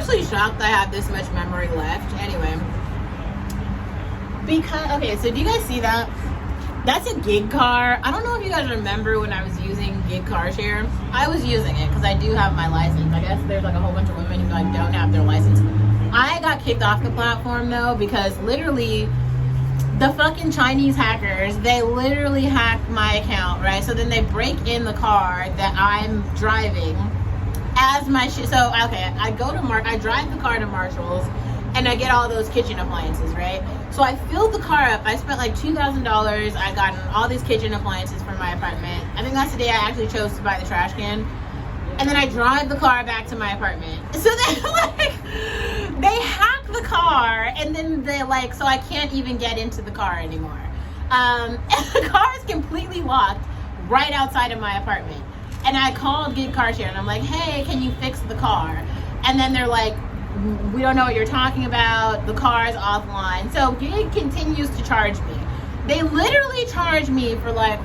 actually shocked I have this much memory left. Anyway, because okay, so do you guys see that? That's a gig car. I don't know if you guys remember when I was using gig car share. I was using it because I do have my license. I guess there's like a whole bunch of women who like don't have their license. I got kicked off the platform though because literally the fucking Chinese hackers, they literally hacked my account, right? So then they break in the car that I'm driving as my shit. So okay, I drive the car to Marshall's and I get all those kitchen appliances, right? So I filled the car up. I spent like $2,000. I got all these kitchen appliances for my apartment. I think that's the day I actually chose to buy the trash can. And then I drive the car back to my apartment. So they hack the car, and then they so I can't even get into the car anymore. And the car is completely locked right outside of my apartment. And I called Gig Car Share and I'm like, hey, can you fix the car? And then they're like, we don't know what you're talking about. The car is offline. So Gig continues to charge me. They literally charge me for like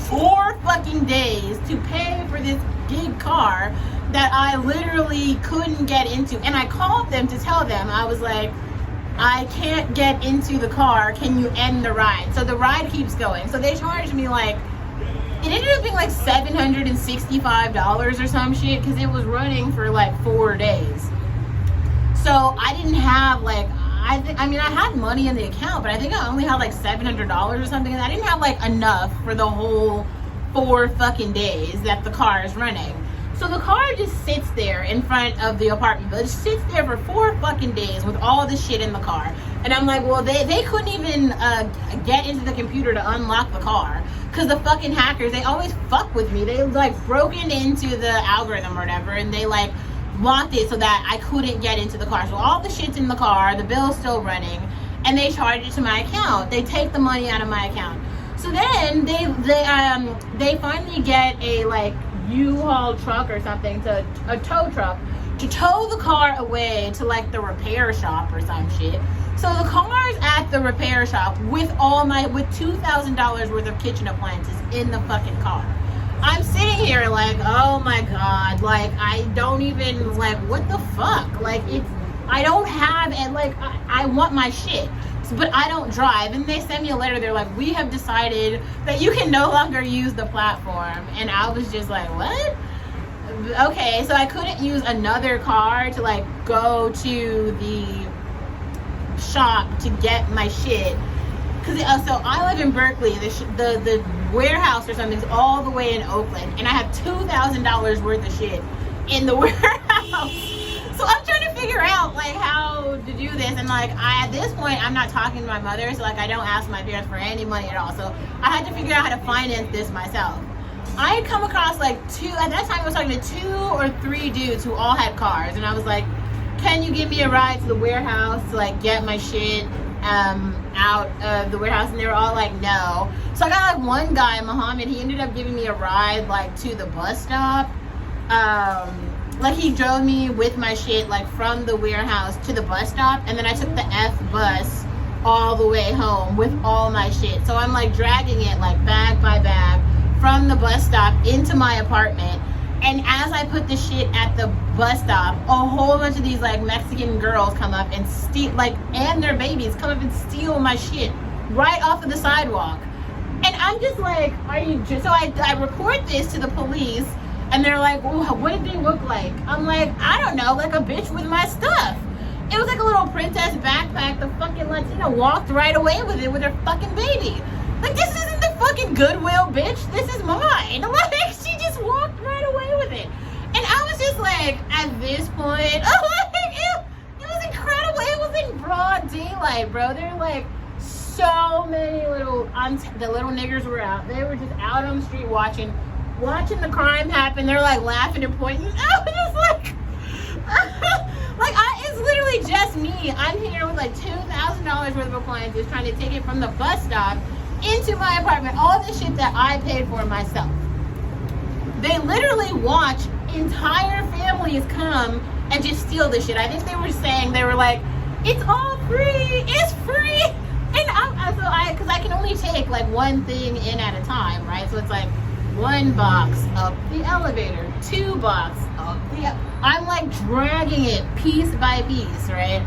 4 fucking days to pay for this Gig car that I literally couldn't get into. And I called them to tell them, I was like, I can't get into the car. Can you end the ride? So the ride keeps going. So they charged me like, it ended up being like $765 or some shit because it was running for like 4 days. So I didn't have like, I had money in the account, but I think I only had like $700 or something. And I didn't have like enough for the whole 4 fucking days that the car is running. So the car just sits there in front of the apartment, but it sits there for 4 fucking days with all this shit in the car. And I'm like, well, they couldn't even get into the computer to unlock the car because the fucking hackers, they always fuck with me. They like broken into the algorithm or whatever, and they like locked it so that I couldn't get into the car. So all the shit's in the car, the bill's still running, and they charge it to my account. They take the money out of my account. So then they finally get a like U-Haul truck or something, a tow truck to tow the car away to like the repair shop or some shit. So the car's at the repair shop with $2,000 worth of kitchen appliances in the fucking car. I'm sitting here like, oh my god, like I don't even like, what the fuck? Like I don't have, and like I want my shit, but I don't drive. And they sent me a letter. They're like, we have decided that you can no longer use the platform. And I was just like, what? Okay, so I couldn't use another car to like go to the shop to get my shit. Cause so I live in Berkeley. The warehouse or something's all the way in Oakland, and I have $2,000 worth of shit in the warehouse. So I'm trying to figure out like how to do this, and like at this point I'm not talking to my mother, so like I don't ask my parents for any money at all. So I had to figure out how to finance this myself. I had come across like at that time I was talking to 2 or 3 dudes who all had cars, and I was like, can you give me a ride to the warehouse to like get my shit out of the warehouse? And they were all like, no. So I got like one guy, Muhammad, he ended up giving me a ride like to the bus stop. Like he drove me with my shit like from the warehouse to the bus stop, and then I took the F bus all the way home with all my shit. So I'm like dragging it like bag by bag from the bus stop into my apartment. And as I put the shit at the bus stop, a whole bunch of these like Mexican girls come up and steal, like, and their babies come up and steal my shit right off of the sidewalk. And I'm just like, are you just, so I report this to the police, and they're like, well, what did they look like? I'm like, I don't know, like a bitch with my stuff. It was like a little princess backpack. The fucking Latina walked right away with it with her fucking baby. Like, this isn't the fucking Goodwill, bitch. This is mine. Like, she just walked right away with it. And I was just like, at this point, oh, like, it was incredible. It was in broad daylight, bro. There were like so many little, the little niggers were out. They were just out on the street watching the crime happen. They're like laughing and pointing. I was just like, it's literally just me. I'm here with like $2,000 worth of appliances trying to take it from the bus stop into my apartment, all the shit that I paid for myself. They literally watch entire families come and just steal this shit. I think they were saying, they were like, it's all free, it's free. And because I can only take like one thing in at a time, right? So it's like 1 box up the elevator, 2 boxes up the I'm like dragging it piece by piece, right?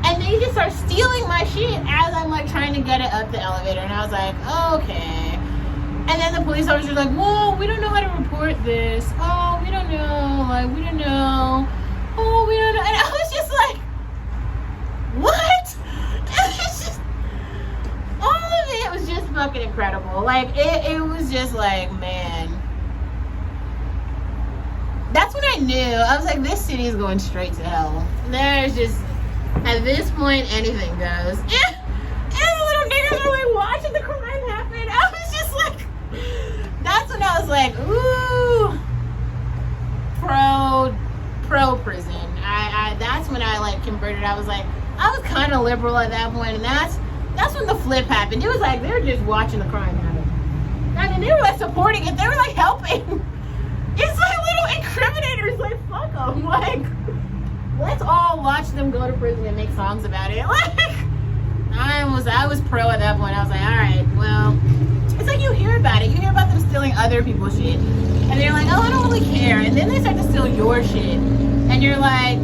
And they just start stealing my shit as I'm like trying to get it up the elevator. And I was like, okay. And then the police officer's like, whoa, we don't know how to report this. Oh, we don't know. Like, we don't know. Oh, we don't know. And I was just like, what? And it's just, all of it was just fucking incredible. Like, it was just like, man. That's when I knew. I was like, this city is going straight to hell. There's just, at this point, anything goes. And the little niggas are like watching the crime happen. I was just like, that's when I was like, ooh, pro prison. That's when I like converted. I was like, I was kind of liberal at that point, and that's when the flip happened. It was like they were just watching the crime happen. I mean, they were like supporting it. They were like helping. It's like little incriminators. Like, fuck them. Like, let's all watch them go to prison and make songs about it. Like, I was pro at that point. I was like, all right, well, it's like you hear about it. You hear about them stealing other people's shit, and they're like, oh, I don't really care. And then they start to steal your shit, and you're like,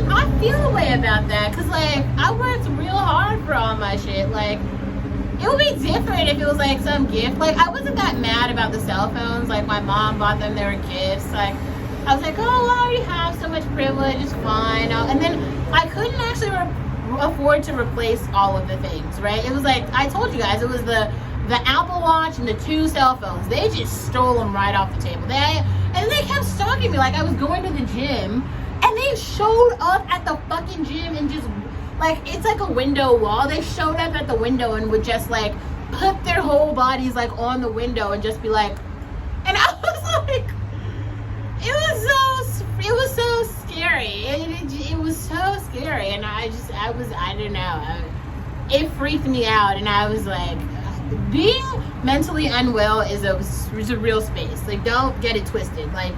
I feel a way about that, cause like I worked real hard for all my shit. Like, it would be different if it was like some gift. Like, I wasn't that mad about the cell phones. Like, my mom bought them; they were gifts. Like, I was like, oh, well, I already have so much privilege, it's fine. And then I couldn't actually afford to replace all of the things, right? It was like, I told you guys, it was the Apple Watch and the 2 cell phones. They just stole them right off the table. And they kept stalking me. Like, I was going to the gym, and they showed up at the fucking gym and just, like, it's like a window wall. They showed up at the window and would just, like, put their whole bodies, like, on the window and just be like, and I was like, it was so scary. It was so scary, and I don't know. It freaked me out, and I was like, being mentally unwell is a real space. Like, don't get it twisted. Like,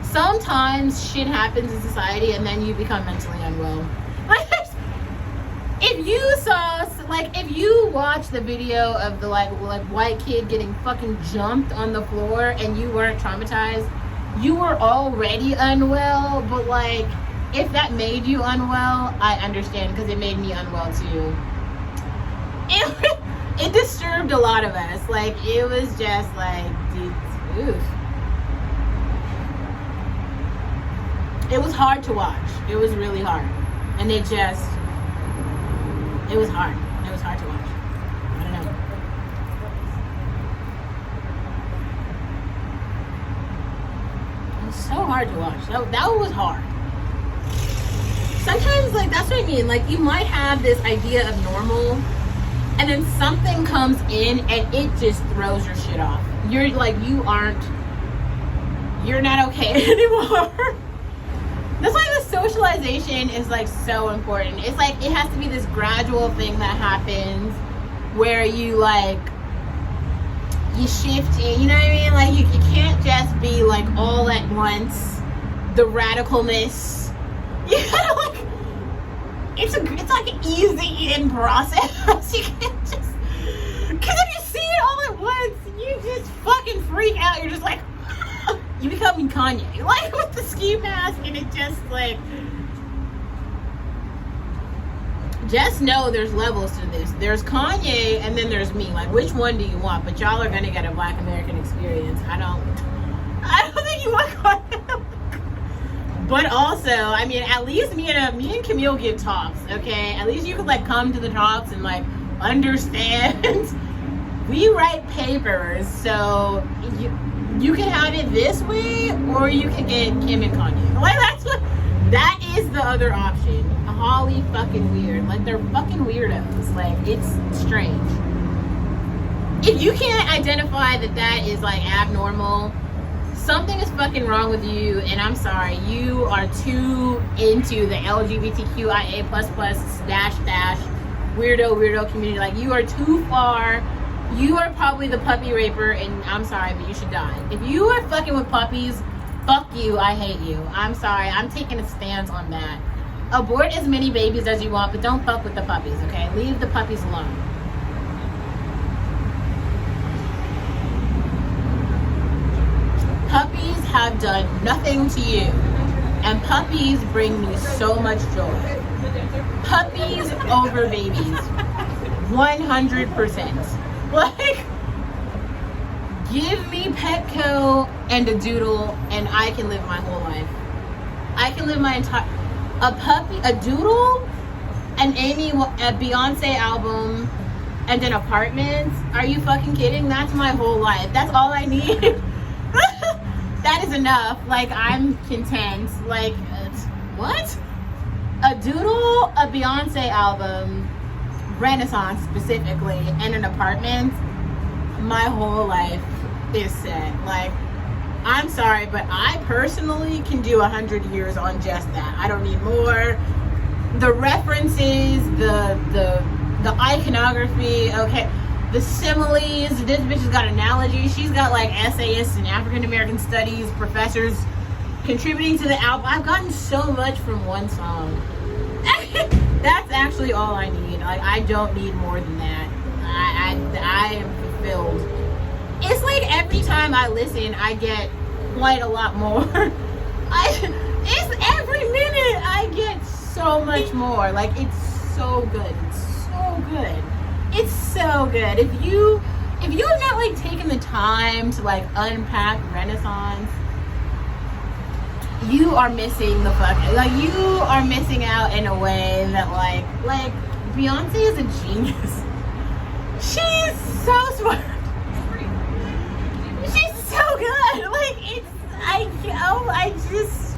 sometimes shit happens in society, and then you become mentally unwell. Like, if you watch the video of the like white kid getting fucking jumped on the floor, and you weren't traumatized, you were already unwell. But like, if that made you unwell, I understand, because it made me unwell too. It disturbed a lot of us. Like, it was just like, oof. It was hard to watch. It was really hard, and it was hard. It was hard to watch. I don't know. It was so hard to watch. That was hard. Sometimes, like, that's what I mean. Like, you might have this idea of normal, and then something comes in and it just throws your shit off. You're like, you're not okay anymore. That's why the socialization is like so important. It's like, it has to be this gradual thing that happens where you like, you shift in, you know what I mean? Like, you can't just be like all at once, the radicalness. You gotta like, it's like an easy in process. You can't just, because if you see it all at once, you just fucking freak out. You're just like, you become Kanye, like with the ski mask, and it just like, just know there's levels to this. There's Kanye, and then there's me. Like, which one do you want? But y'all are gonna get a Black American experience. I don't think you want Kanye. But also, I mean, at least me and Camille give talks, okay? At least you could like come to the talks and like understand. We write papers, so you can have it this way, or you can get Kim and Kanye. Like, that is the other option. Holly fucking weird. Like, they're fucking weirdos. Like, it's strange. If you can't identify that is like abnormal, something is fucking wrong with you, and I'm sorry, you are too into the LGBTQIA++ -- weirdo community. Like, you are too far. You are probably the puppy raper, and I'm sorry, but you should die. If you are fucking with puppies, fuck you, I hate you. I'm sorry, I'm taking a stance on that. Abort as many babies as you want, but don't fuck with the puppies, okay? Leave the puppies alone. Puppies have done nothing to you. And puppies bring me so much joy. Puppies over babies. 100%. Like, give me Petco and a doodle and I can live my whole life. I can live my entire... A puppy, a doodle, a Beyonce album, and an apartment? Are you fucking kidding? That's my whole life. That's all I need. That is enough. Like, I'm content. Like, what? A doodle, a Beyonce album, Renaissance specifically, and an apartment. My whole life is set. Like, I'm sorry, but I personally can do 100 years on just that. I don't need more. The references, the iconography, okay, the similes. This bitch has got analogies. She's got like essayists and African American studies professors contributing to the album. I've gotten so much from one song. That's actually all I need. Like, I don't need more than that. I am fulfilled. It's like every time I listen, I get quite a lot more. It's every minute I get so much more. Like, it's so good. It's so good. It's so good. If you have not like taken the time to like unpack Renaissance, you are missing the fucking, like, you are missing out in a way that like Beyonce is a genius. She's so smart. She's so good. Like, I just